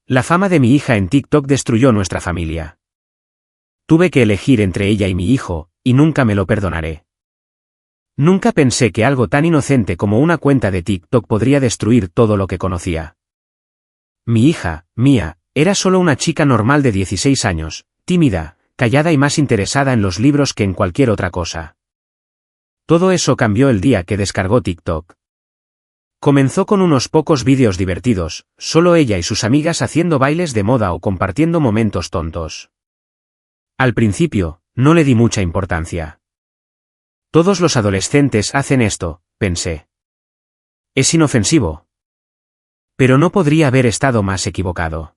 La fama de mi hija en TikTok destruyó nuestra familia. Tuve que elegir entre ella y mi hijo, y nunca me lo perdonaré. Nunca pensé que algo tan inocente como una cuenta de TikTok podría destruir todo lo que conocía. Mi hija, Mia, era solo una chica normal de 16 años, tímida, callada y más interesada en los libros que en cualquier otra cosa. Todo eso cambió el día que descargó TikTok. Comenzó con unos pocos vídeos divertidos, solo ella y sus amigas haciendo bailes de moda o compartiendo momentos tontos. Al principio, no le di mucha importancia. Todos los adolescentes hacen esto, pensé. Es inofensivo. Pero no podría haber estado más equivocado.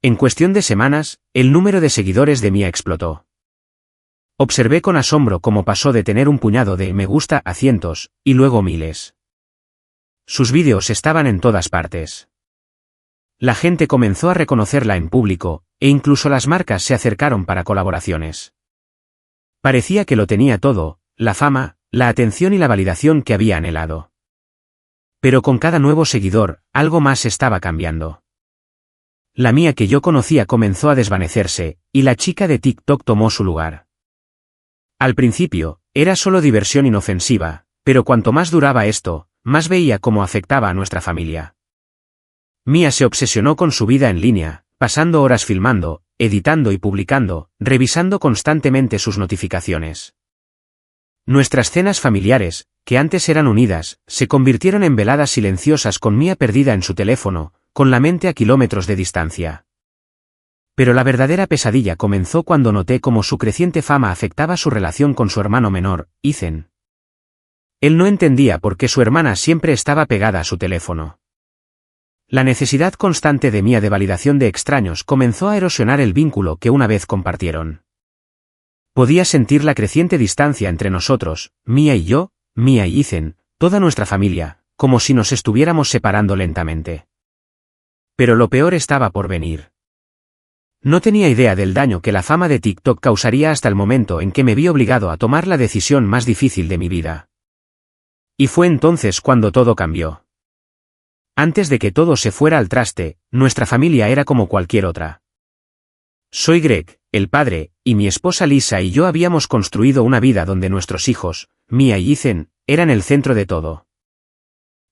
En cuestión de semanas, el número de seguidores de Mia explotó. Observé con asombro cómo pasó de tener un puñado de me gusta a cientos, y luego miles. Sus vídeos estaban en todas partes. La gente comenzó a reconocerla en público, e incluso las marcas se acercaron para colaboraciones. Parecía que lo tenía todo, la fama, la atención y la validación que había anhelado. Pero con cada nuevo seguidor, algo más estaba cambiando. La Mia que yo conocía comenzó a desvanecerse, y la chica de TikTok tomó su lugar. Al principio, era solo diversión inofensiva, pero cuanto más duraba esto, más veía cómo afectaba a nuestra familia. Mia se obsesionó con su vida en línea, pasando horas filmando, editando y publicando, revisando constantemente sus notificaciones. Nuestras cenas familiares, que antes eran unidas, se convirtieron en veladas silenciosas con Mia perdida en su teléfono, con la mente a kilómetros de distancia. Pero la verdadera pesadilla comenzó cuando noté cómo su creciente fama afectaba su relación con su hermano menor, Ethan. Él no entendía por qué su hermana siempre estaba pegada a su teléfono. La necesidad constante de Mia de validación de extraños comenzó a erosionar el vínculo que una vez compartieron. Podía sentir la creciente distancia entre nosotros, Mia y yo, Mia y Ethan, toda nuestra familia, como si nos estuviéramos separando lentamente. Pero lo peor estaba por venir. No tenía idea del daño que la fama de TikTok causaría hasta el momento en que me vi obligado a tomar la decisión más difícil de mi vida. Y fue entonces cuando todo cambió. Antes de que todo se fuera al traste, nuestra familia era como cualquier otra. Soy Greg, el padre, y mi esposa Lisa y yo habíamos construido una vida donde nuestros hijos, Mia y Ethan, eran el centro de todo.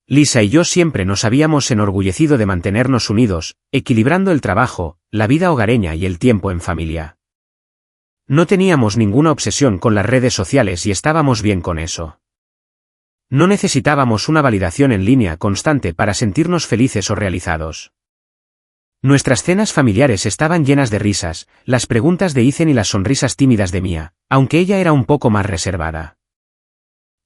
Lisa y yo siempre nos habíamos enorgullecido de mantenernos unidos, equilibrando el trabajo, la vida hogareña y el tiempo en familia. No teníamos ninguna obsesión con las redes sociales y estábamos bien con eso. No necesitábamos una validación en línea constante para sentirnos felices o realizados. Nuestras cenas familiares estaban llenas de risas, las preguntas de Ethan y las sonrisas tímidas de Mia, aunque ella era un poco más reservada.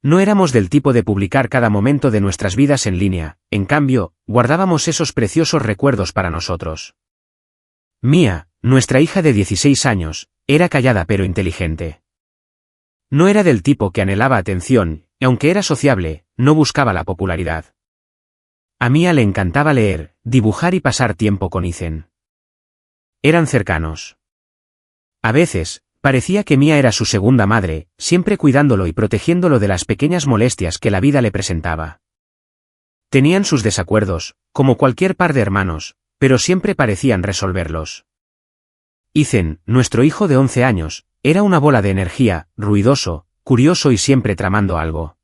No éramos del tipo de publicar cada momento de nuestras vidas en línea, en cambio, guardábamos esos preciosos recuerdos para nosotros. Mia, nuestra hija de 16 años, era callada pero inteligente. No era del tipo que anhelaba atención, y aunque era sociable, no buscaba la popularidad. A Mia le encantaba leer, dibujar y pasar tiempo con Ethan. Eran cercanos. A veces, parecía que Mia era su segunda madre, siempre cuidándolo y protegiéndolo de las pequeñas molestias que la vida le presentaba. Tenían sus desacuerdos, como cualquier par de hermanos, pero siempre parecían resolverlos. Ethan, nuestro hijo de 11 años, era una bola de energía, ruidoso, curioso y siempre tramando algo.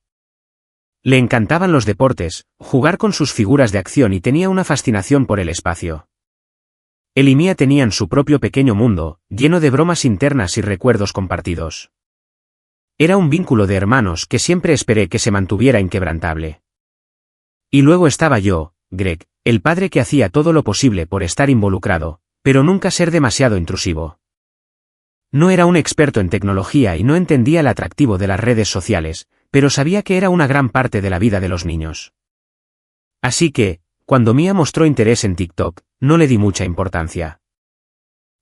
Le encantaban los deportes, jugar con sus figuras de acción y tenía una fascinación por el espacio. Él y Mia tenían su propio pequeño mundo, lleno de bromas internas y recuerdos compartidos. Era un vínculo de hermanos que siempre esperé que se mantuviera inquebrantable. Y luego estaba yo, Greg, el padre que hacía todo lo posible por estar involucrado, pero nunca ser demasiado intrusivo. No era un experto en tecnología y no entendía el atractivo de las redes sociales, pero sabía que era una gran parte de la vida de los niños. Así que, cuando Mia mostró interés en TikTok, no le di mucha importancia.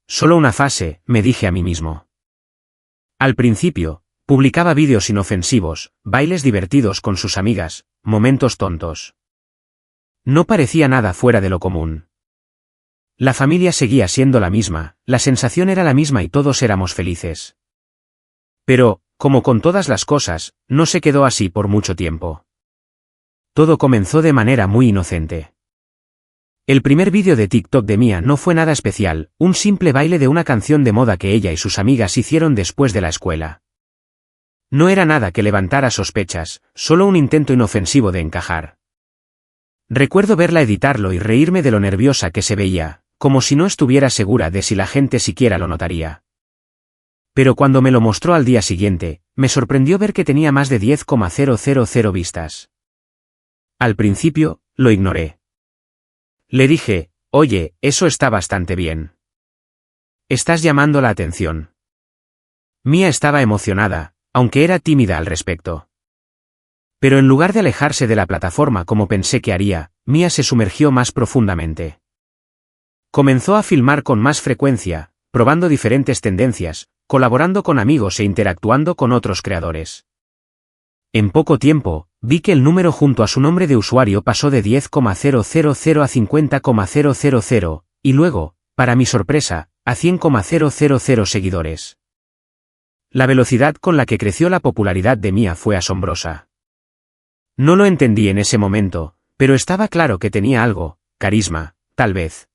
Solo una fase, me dije a mí mismo. Al principio, publicaba vídeos inofensivos, bailes divertidos con sus amigas, momentos tontos. No parecía nada fuera de lo común. La familia seguía siendo la misma, la sensación era la misma y todos éramos felices. Pero, como con todas las cosas, no se quedó así por mucho tiempo. Todo comenzó de manera muy inocente. El primer vídeo de TikTok de Mia no fue nada especial, un simple baile de una canción de moda que ella y sus amigas hicieron después de la escuela. No era nada que levantara sospechas, solo un intento inofensivo de encajar. Recuerdo verla editarlo y reírme de lo nerviosa que se veía, como si no estuviera segura de si la gente siquiera lo notaría. Pero cuando me lo mostró al día siguiente, me sorprendió ver que tenía más de 10,000 vistas. Al principio, lo ignoré. Le dije, oye, eso está bastante bien. Estás llamando la atención. Mia estaba emocionada, aunque era tímida al respecto. Pero en lugar de alejarse de la plataforma como pensé que haría, Mia se sumergió más profundamente. Comenzó a filmar con más frecuencia, probando diferentes tendencias, colaborando con amigos e interactuando con otros creadores. En poco tiempo, vi que el número junto a su nombre de usuario pasó de 10,000 a 50,000, y luego, para mi sorpresa, a 100,000 seguidores. La velocidad con la que creció la popularidad de Mia fue asombrosa. No lo entendí en ese momento, pero estaba claro que tenía algo, carisma, tal vez.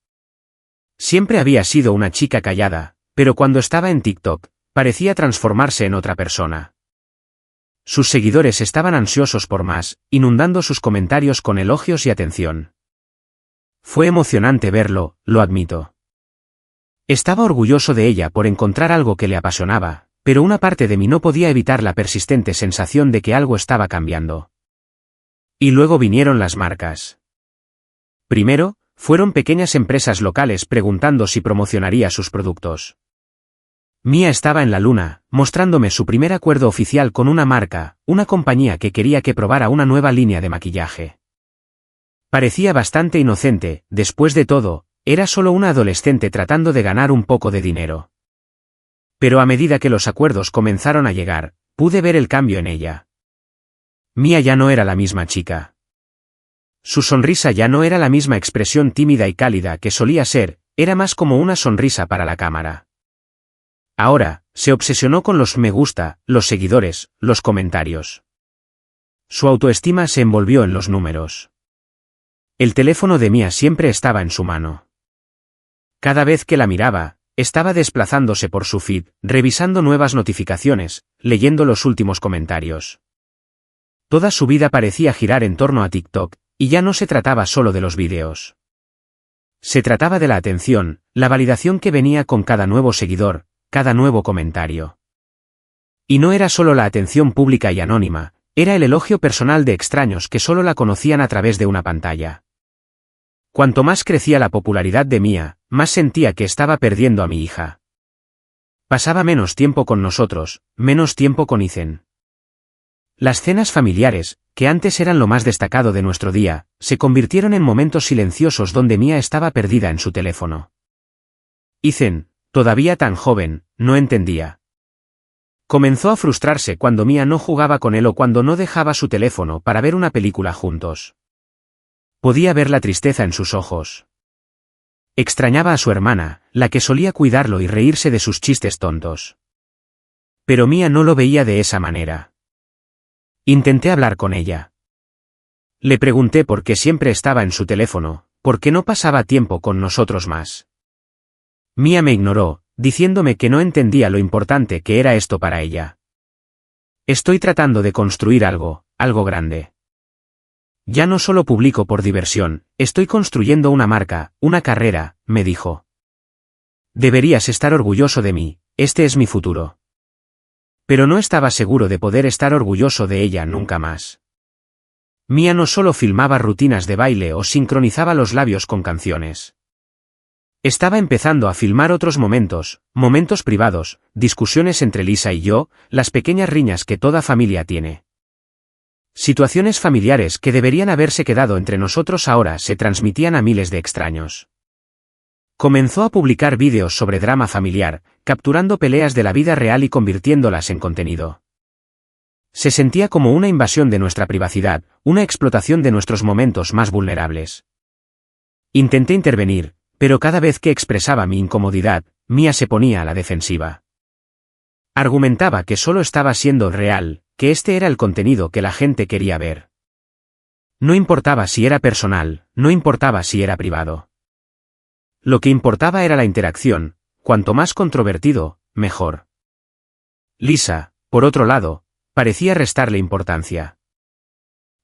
Siempre había sido una chica callada, pero cuando estaba en TikTok, parecía transformarse en otra persona. Sus seguidores estaban ansiosos por más, inundando sus comentarios con elogios y atención. Fue emocionante verlo, lo admito. Estaba orgulloso de ella por encontrar algo que le apasionaba, pero una parte de mí no podía evitar la persistente sensación de que algo estaba cambiando. Y luego vinieron las marcas. Primero, fueron pequeñas empresas locales preguntando si promocionaría sus productos. Mia estaba en la luna, mostrándome su primer acuerdo oficial con una marca, una compañía que quería que probara una nueva línea de maquillaje. Parecía bastante inocente, después de todo, era solo una adolescente tratando de ganar un poco de dinero. Pero a medida que los acuerdos comenzaron a llegar, pude ver el cambio en ella. Mia ya no era la misma chica. Su sonrisa ya no era la misma expresión tímida y cálida que solía ser, era más como una sonrisa para la cámara. Ahora, se obsesionó con los me gusta, los seguidores, los comentarios. Su autoestima se envolvió en los números. El teléfono de Mia siempre estaba en su mano. Cada vez que la miraba, estaba desplazándose por su feed, revisando nuevas notificaciones, leyendo los últimos comentarios. Toda su vida parecía girar en torno a TikTok, y ya no se trataba solo de los vídeos. Se trataba de la atención, la validación que venía con cada nuevo seguidor, cada nuevo comentario. Y no era solo la atención pública y anónima, era el elogio personal de extraños que solo la conocían a través de una pantalla. Cuanto más crecía la popularidad de Mia, más sentía que estaba perdiendo a mi hija. Pasaba menos tiempo con nosotros, menos tiempo con Ethan. Las cenas familiares, que antes eran lo más destacado de nuestro día, se convirtieron en momentos silenciosos donde Mia estaba perdida en su teléfono. Ethan, todavía tan joven, no entendía. Comenzó a frustrarse cuando Mia no jugaba con él o cuando no dejaba su teléfono para ver una película juntos. Podía ver la tristeza en sus ojos. Extrañaba a su hermana, la que solía cuidarlo y reírse de sus chistes tontos. Pero Mia no lo veía de esa manera. Intenté hablar con ella. Le pregunté por qué siempre estaba en su teléfono, por qué no pasaba tiempo con nosotros más. Mia me ignoró, diciéndome que no entendía lo importante que era esto para ella. Estoy tratando de construir algo, algo grande. Ya no solo publico por diversión, estoy construyendo una marca, una carrera, me dijo. Deberías estar orgulloso de mí, este es mi futuro. Pero no estaba seguro de poder estar orgulloso de ella nunca más. Mia no solo filmaba rutinas de baile o sincronizaba los labios con canciones. Estaba empezando a filmar otros momentos, momentos privados, discusiones entre Lisa y yo, las pequeñas riñas que toda familia tiene. Situaciones familiares que deberían haberse quedado entre nosotros ahora se transmitían a miles de extraños. Comenzó a publicar vídeos sobre drama familiar, capturando peleas de la vida real y convirtiéndolas en contenido. Se sentía como una invasión de nuestra privacidad, una explotación de nuestros momentos más vulnerables. Intenté intervenir, pero cada vez que expresaba mi incomodidad, Mia se ponía a la defensiva. Argumentaba que solo estaba siendo real, que este era el contenido que la gente quería ver. No importaba si era personal, no importaba si era privado. Lo que importaba era la interacción, cuanto más controvertido, mejor. Lisa, por otro lado, parecía restarle importancia.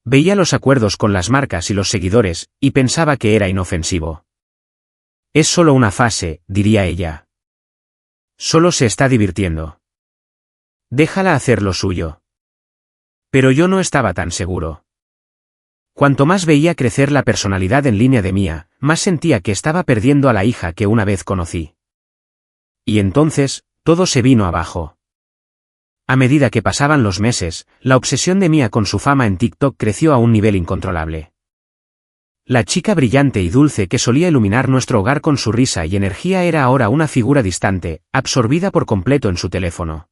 Veía los acuerdos con las marcas y los seguidores, y pensaba que era inofensivo. Es solo una fase, diría ella. Solo se está divirtiendo. Déjala hacer lo suyo. Pero yo no estaba tan seguro. Cuanto más veía crecer la personalidad en línea de Mia, más sentía que estaba perdiendo a la hija que una vez conocí. Y entonces, todo se vino abajo. A medida que pasaban los meses, la obsesión de Mia con su fama en TikTok creció a un nivel incontrolable. La chica brillante y dulce que solía iluminar nuestro hogar con su risa y energía era ahora una figura distante, absorbida por completo en su teléfono.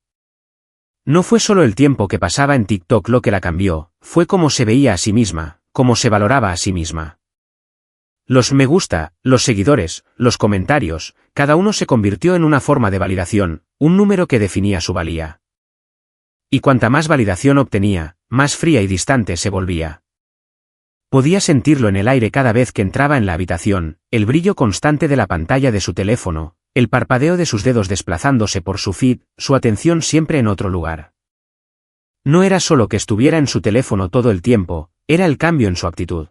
No fue solo el tiempo que pasaba en TikTok lo que la cambió, fue cómo se veía a sí misma, cómo se valoraba a sí misma. Los me gusta, los seguidores, los comentarios, cada uno se convirtió en una forma de validación, un número que definía su valía. Y cuanta más validación obtenía, más fría y distante se volvía. Podía sentirlo en el aire cada vez que entraba en la habitación, el brillo constante de la pantalla de su teléfono, el parpadeo de sus dedos desplazándose por su feed, su atención siempre en otro lugar. No era solo que estuviera en su teléfono todo el tiempo, era el cambio en su actitud.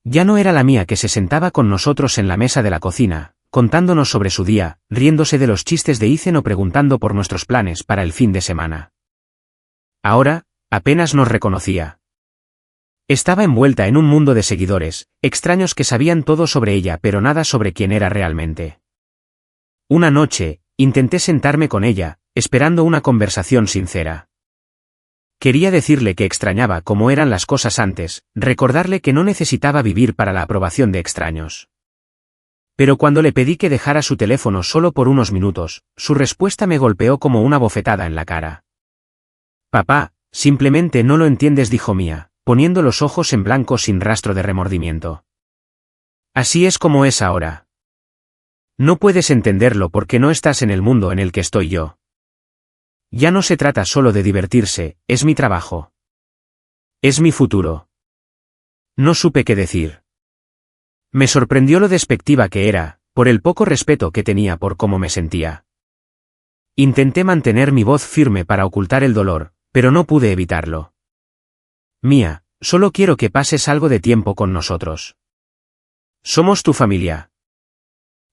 Ya no era la Mia que se sentaba con nosotros en la mesa de la cocina, contándonos sobre su día, riéndose de los chistes de Ethan o preguntando por nuestros planes para el fin de semana. Ahora, apenas nos reconocía. Estaba envuelta en un mundo de seguidores, extraños que sabían todo sobre ella pero nada sobre quién era realmente. Una noche, intenté sentarme con ella, esperando una conversación sincera. Quería decirle que extrañaba cómo eran las cosas antes, recordarle que no necesitaba vivir para la aprobación de extraños. Pero cuando le pedí que dejara su teléfono solo por unos minutos, su respuesta me golpeó como una bofetada en la cara. Papá, simplemente no lo entiendes, dijo Mia, poniendo los ojos en blanco sin rastro de remordimiento. Así es como es ahora. No puedes entenderlo porque no estás en el mundo en el que estoy yo. Ya no se trata solo de divertirse, es mi trabajo. Es mi futuro. No supe qué decir. Me sorprendió lo despectiva que era, por el poco respeto que tenía por cómo me sentía. Intenté mantener mi voz firme para ocultar el dolor, pero no pude evitarlo. Mia, solo quiero que pases algo de tiempo con nosotros. Somos tu familia.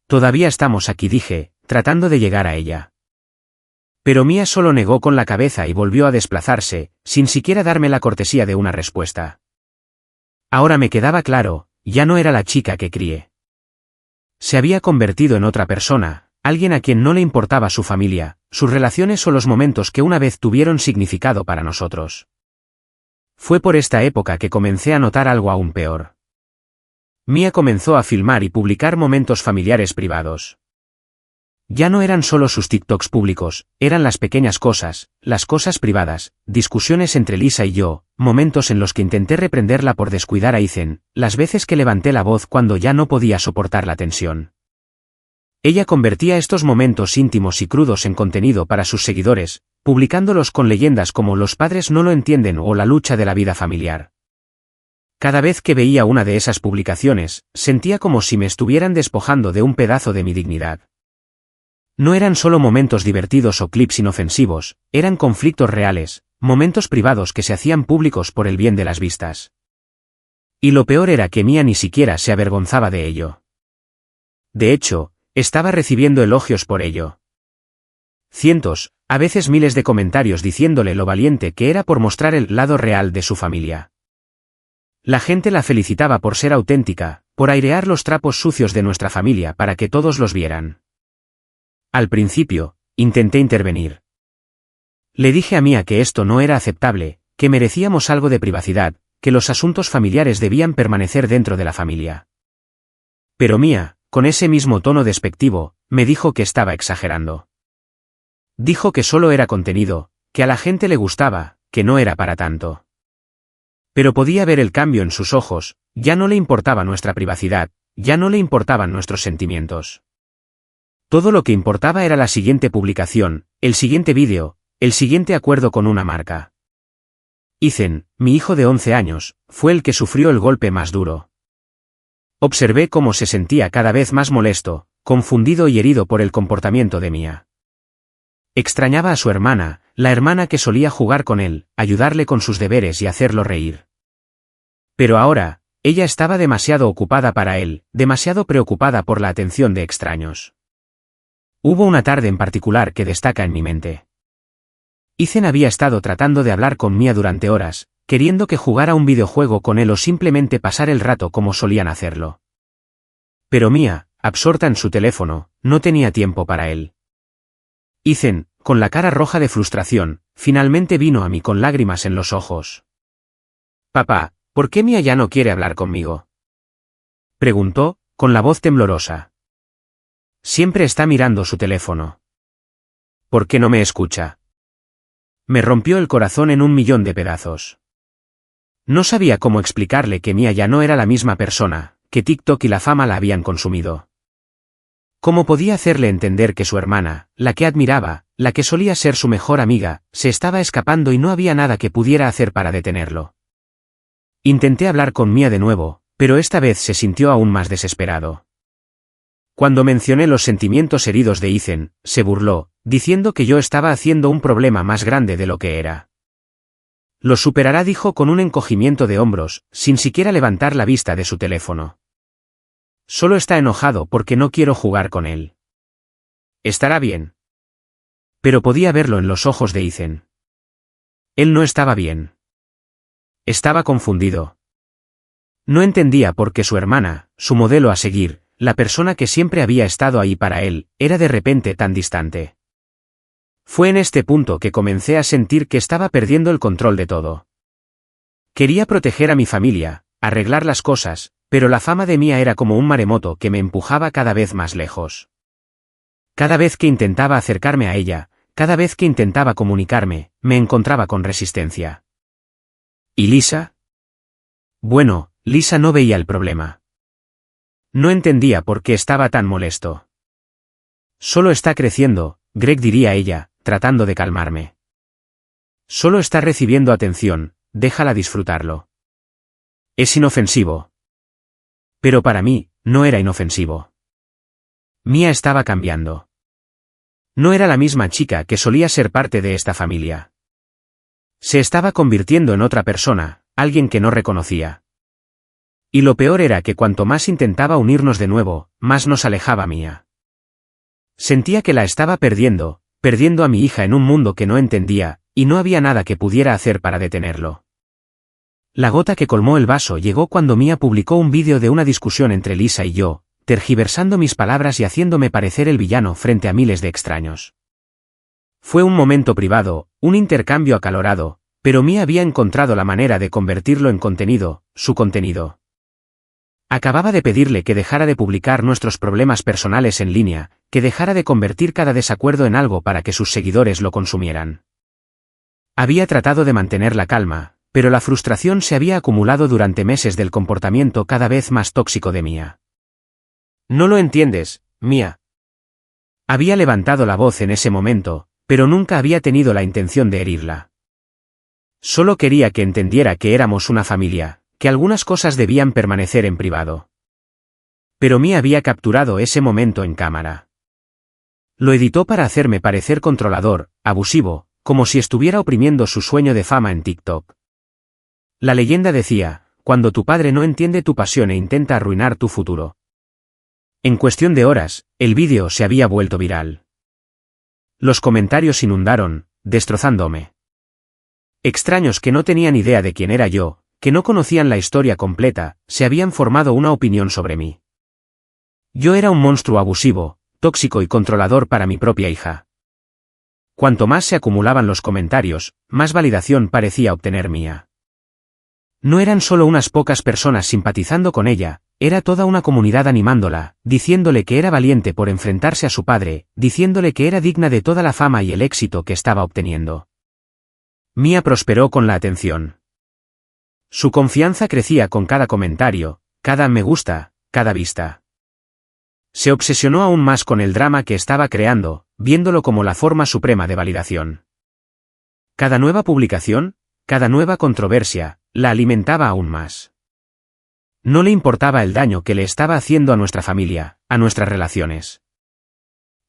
Todavía estamos aquí, dije, tratando de llegar a ella. Pero Mia solo negó con la cabeza y volvió a desplazarse, sin siquiera darme la cortesía de una respuesta. Ahora me quedaba claro, ya no era la chica que crié. Se había convertido en otra persona, alguien a quien no le importaba su familia, sus relaciones o los momentos que una vez tuvieron significado para nosotros. Fue por esta época que comencé a notar algo aún peor. Mia comenzó a filmar y publicar momentos familiares privados. Ya no eran solo sus TikToks públicos, eran las pequeñas cosas, las cosas privadas, discusiones entre Lisa y yo, momentos en los que intenté reprenderla por descuidar a Ethan, las veces que levanté la voz cuando ya no podía soportar la tensión. Ella convertía estos momentos íntimos y crudos en contenido para sus seguidores, publicándolos con leyendas como "los padres no lo entienden" o "la lucha de la vida familiar". Cada vez que veía una de esas publicaciones, sentía como si me estuvieran despojando de un pedazo de mi dignidad. No eran solo momentos divertidos o clips inofensivos, eran conflictos reales, momentos privados que se hacían públicos por el bien de las vistas. Y lo peor era que Mia ni siquiera se avergonzaba de ello. De hecho, estaba recibiendo elogios por ello. Cientos, a veces miles de comentarios diciéndole lo valiente que era por mostrar el lado real de su familia. La gente la felicitaba por ser auténtica, por airear los trapos sucios de nuestra familia para que todos los vieran. Al principio, intenté intervenir. Le dije a Mia que esto no era aceptable, que merecíamos algo de privacidad, que los asuntos familiares debían permanecer dentro de la familia. Pero Mia, con ese mismo tono despectivo, me dijo que estaba exagerando. Dijo que solo era contenido, que a la gente le gustaba, que no era para tanto. Pero podía ver el cambio en sus ojos, ya no le importaba nuestra privacidad, ya no le importaban nuestros sentimientos. Todo lo que importaba era la siguiente publicación, el siguiente vídeo, el siguiente acuerdo con una marca. Ethan, mi hijo de 11 años, fue el que sufrió el golpe más duro. Observé cómo se sentía cada vez más molesto, confundido y herido por el comportamiento de Mia. Extrañaba a su hermana, la hermana que solía jugar con él, ayudarle con sus deberes y hacerlo reír. Pero ahora, ella estaba demasiado ocupada para él, demasiado preocupada por la atención de extraños. Hubo una tarde en particular que destaca en mi mente. Ethan había estado tratando de hablar con Mia durante horas, queriendo que jugara un videojuego con él o simplemente pasar el rato como solían hacerlo. Pero Mia, absorta en su teléfono, no tenía tiempo para él. Ethan, con la cara roja de frustración, finalmente vino a mí con lágrimas en los ojos. «Papá, ¿por qué Mia ya no quiere hablar conmigo?», preguntó, con la voz temblorosa. «Siempre está mirando su teléfono. ¿Por qué no me escucha?». Me rompió el corazón en 1.000.000 de pedazos. No sabía cómo explicarle que Mia ya no era la misma persona, que TikTok y la fama la habían consumido. ¿Cómo podía hacerle entender que su hermana, la que admiraba, la que solía ser su mejor amiga, se estaba escapando y no había nada que pudiera hacer para detenerlo? Intenté hablar con Mia de nuevo, pero esta vez se sintió aún más desesperado. Cuando mencioné los sentimientos heridos de Ethan, se burló, diciendo que yo estaba haciendo un problema más grande de lo que era. «Lo superará», dijo con un encogimiento de hombros, sin siquiera levantar la vista de su teléfono. «Solo está enojado porque no quiero jugar con él. Estará bien». Pero podía verlo en los ojos de Ethan. Él no estaba bien. Estaba confundido. No entendía por qué su hermana, su modelo a seguir, la persona que siempre había estado ahí para él, era de repente tan distante. Fue en este punto que comencé a sentir que estaba perdiendo el control de todo. Quería proteger a mi familia, arreglar las cosas, pero la fama de Mia era como un maremoto que me empujaba cada vez más lejos. Cada vez que intentaba acercarme a ella, cada vez que intentaba comunicarme, me encontraba con resistencia. ¿Y Lisa? Bueno, Lisa no veía el problema. No entendía por qué estaba tan molesto. «Solo está creciendo», Greg diría ella, tratando de calmarme. «Solo está recibiendo atención, déjala disfrutarlo. Es inofensivo». Pero para mí, no era inofensivo. Mia estaba cambiando. No era la misma chica que solía ser parte de esta familia. Se estaba convirtiendo en otra persona, alguien que no reconocía. Y lo peor era que cuanto más intentaba unirnos de nuevo, más nos alejaba Mia. Sentía que la estaba perdiendo a mi hija en un mundo que no entendía, y no había nada que pudiera hacer para detenerlo. La gota que colmó el vaso llegó cuando Mia publicó un vídeo de una discusión entre Lisa y yo, tergiversando mis palabras y haciéndome parecer el villano frente a miles de extraños. Fue un momento privado, un intercambio acalorado, pero Mia había encontrado la manera de convertirlo en contenido, su contenido. Acababa de pedirle que dejara de publicar nuestros problemas personales en línea, que dejara de convertir cada desacuerdo en algo para que sus seguidores lo consumieran. Había tratado de mantener la calma, pero la frustración se había acumulado durante meses del comportamiento cada vez más tóxico de Mia. «No lo entiendes, Mia». Había levantado la voz en ese momento, pero nunca había tenido la intención de herirla. Solo quería que entendiera que éramos una familia, que algunas cosas debían permanecer en privado. Pero Mia había capturado ese momento en cámara. Lo editó para hacerme parecer controlador, abusivo, como si estuviera oprimiendo su sueño de fama en TikTok. La leyenda decía, cuando tu padre no entiende tu pasión e intenta arruinar tu futuro. En cuestión de horas, el vídeo se había vuelto viral. Los comentarios inundaron, destrozándome. Extraños que no tenían idea de quién era yo, que no conocían la historia completa, se habían formado una opinión sobre mí. Yo era un monstruo abusivo, tóxico y controlador para mi propia hija. Cuanto más se acumulaban los comentarios, más validación parecía obtener Mia. No eran solo unas pocas personas simpatizando con ella, era toda una comunidad animándola, diciéndole que era valiente por enfrentarse a su padre, diciéndole que era digna de toda la fama y el éxito que estaba obteniendo. Mia prosperó con la atención. Su confianza crecía con cada comentario, cada me gusta, cada vista. Se obsesionó aún más con el drama que estaba creando, viéndolo como la forma suprema de validación. Cada nueva publicación, cada nueva controversia, la alimentaba aún más. No le importaba el daño que le estaba haciendo a nuestra familia, a nuestras relaciones.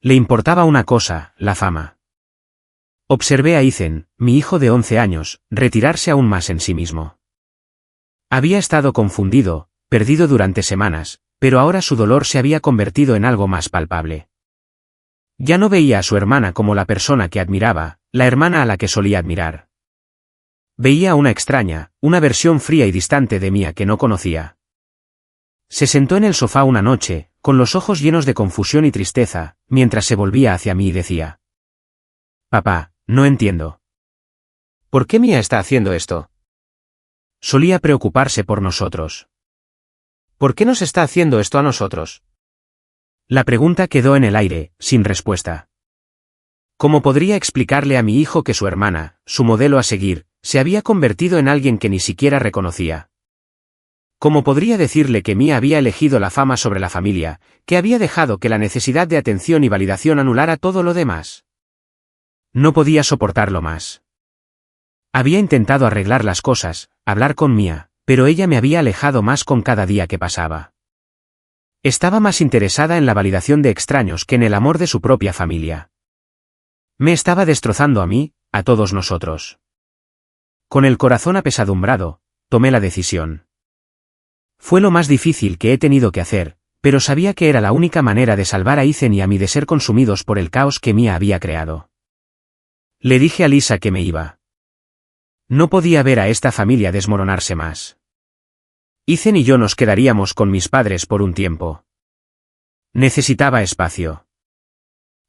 Le importaba una cosa, la fama. Observé a Ethan, mi hijo de 11 años, retirarse aún más en sí mismo. Había estado confundido, perdido durante semanas, pero ahora su dolor se había convertido en algo más palpable. Ya no veía a su hermana como la persona que admiraba, la hermana a la que solía admirar. Veía a una extraña, una versión fría y distante de Mia que no conocía. Se sentó en el sofá una noche, con los ojos llenos de confusión y tristeza, mientras se volvía hacia mí y decía: «Papá, no entiendo. ¿Por qué Mia está haciendo esto? Solía preocuparse por nosotros. ¿Por qué nos está haciendo esto a nosotros?» La pregunta quedó en el aire, sin respuesta. ¿Cómo podría explicarle a mi hijo que su hermana, su modelo a seguir, se había convertido en alguien que ni siquiera reconocía? ¿Cómo podría decirle que Mia había elegido la fama sobre la familia, que había dejado que la necesidad de atención y validación anulara todo lo demás? No podía soportarlo más. Había intentado arreglar las cosas, hablar con Mia, pero ella me había alejado más con cada día que pasaba. Estaba más interesada en la validación de extraños que en el amor de su propia familia. Me estaba destrozando a mí, a todos nosotros. Con el corazón apesadumbrado, tomé la decisión. Fue lo más difícil que he tenido que hacer, pero sabía que era la única manera de salvar a Ethan y a mí de ser consumidos por el caos que Mia había creado. Le dije a Lisa que me iba. No podía ver a esta familia desmoronarse más. Ethan y yo nos quedaríamos con mis padres por un tiempo. Necesitaba espacio.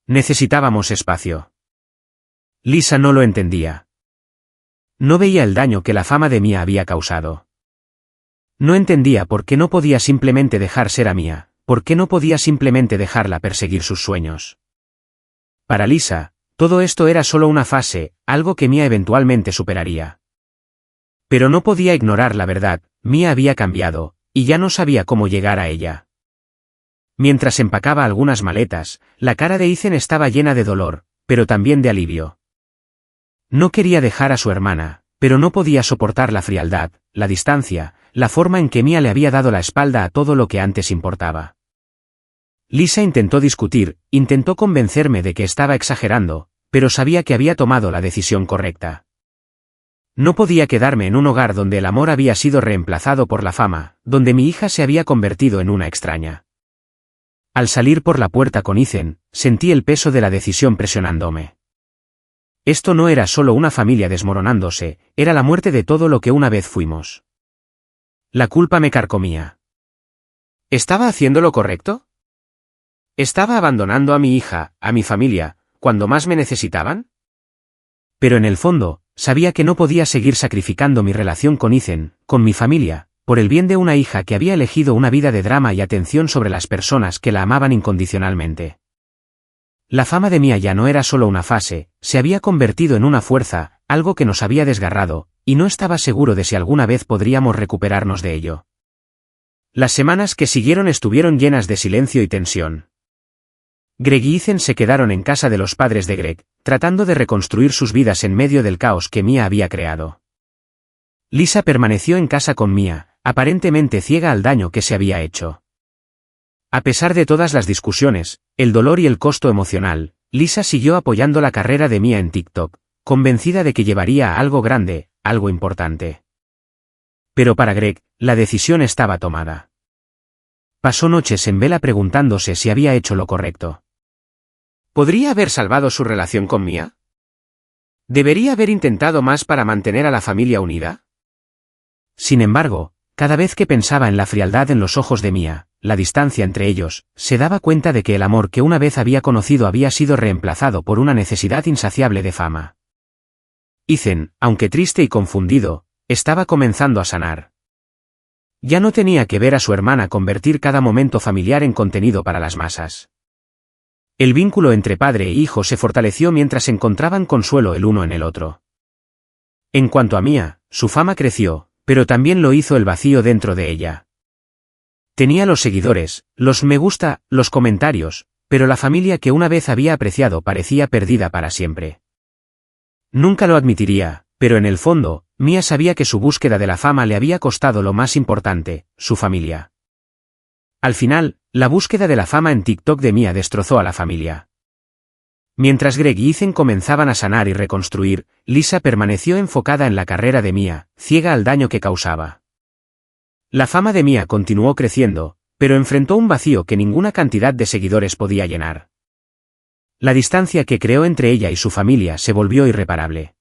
Necesitábamos espacio. Lisa no lo entendía. No veía el daño que la fama de Mia había causado. No entendía por qué no podía simplemente dejar ser a Mia, por qué no podía simplemente dejarla perseguir sus sueños. Para Lisa, todo esto era solo una fase, algo que Mia eventualmente superaría. Pero no podía ignorar la verdad, Mia había cambiado, y ya no sabía cómo llegar a ella. Mientras empacaba algunas maletas, la cara de Ethan estaba llena de dolor, pero también de alivio. No quería dejar a su hermana, pero no podía soportar la frialdad, la distancia, la forma en que Mia le había dado la espalda a todo lo que antes importaba. Lisa intentó discutir, intentó convencerme de que estaba exagerando, pero sabía que había tomado la decisión correcta. No podía quedarme en un hogar donde el amor había sido reemplazado por la fama, donde mi hija se había convertido en una extraña. Al salir por la puerta con Ethan, sentí el peso de la decisión presionándome. Esto no era solo una familia desmoronándose, era la muerte de todo lo que una vez fuimos. La culpa me carcomía. ¿Estaba haciendo lo correcto? ¿Estaba abandonando a mi hija, a mi familia, cuando más me necesitaban? Pero en el fondo, sabía que no podía seguir sacrificando mi relación con Ethan, con mi familia, por el bien de una hija que había elegido una vida de drama y atención sobre las personas que la amaban incondicionalmente. La fama de Mia ya no era solo una fase, se había convertido en una fuerza, algo que nos había desgarrado, y no estaba seguro de si alguna vez podríamos recuperarnos de ello. Las semanas que siguieron estuvieron llenas de silencio y tensión. Greg y Ethan se quedaron en casa de los padres de Greg, tratando de reconstruir sus vidas en medio del caos que Mia había creado. Lisa permaneció en casa con Mia, aparentemente ciega al daño que se había hecho. A pesar de todas las discusiones, el dolor y el costo emocional, Lisa siguió apoyando la carrera de Mia en TikTok, convencida de que llevaría a algo grande, algo importante. Pero para Greg, la decisión estaba tomada. Pasó noches en vela preguntándose si había hecho lo correcto. ¿Podría haber salvado su relación con Mia? ¿Debería haber intentado más para mantener a la familia unida? Sin embargo, cada vez que pensaba en la frialdad en los ojos de Mia, la distancia entre ellos, se daba cuenta de que el amor que una vez había conocido había sido reemplazado por una necesidad insaciable de fama. Ethan, aunque triste y confundido, estaba comenzando a sanar. Ya no tenía que ver a su hermana convertir cada momento familiar en contenido para las masas. El vínculo entre padre e hijo se fortaleció mientras encontraban consuelo el uno en el otro. En cuanto a Mia, su fama creció, pero también lo hizo el vacío dentro de ella. Tenía los seguidores, los me gusta, los comentarios, pero la familia que una vez había apreciado parecía perdida para siempre. Nunca lo admitiría, pero en el fondo, Mia sabía que su búsqueda de la fama le había costado lo más importante, su familia. Al final, la búsqueda de la fama en TikTok de Mia destrozó a la familia. Mientras Greg y Ethan comenzaban a sanar y reconstruir, Lisa permaneció enfocada en la carrera de Mia, ciega al daño que causaba. La fama de Mia continuó creciendo, pero enfrentó un vacío que ninguna cantidad de seguidores podía llenar. La distancia que creó entre ella y su familia se volvió irreparable.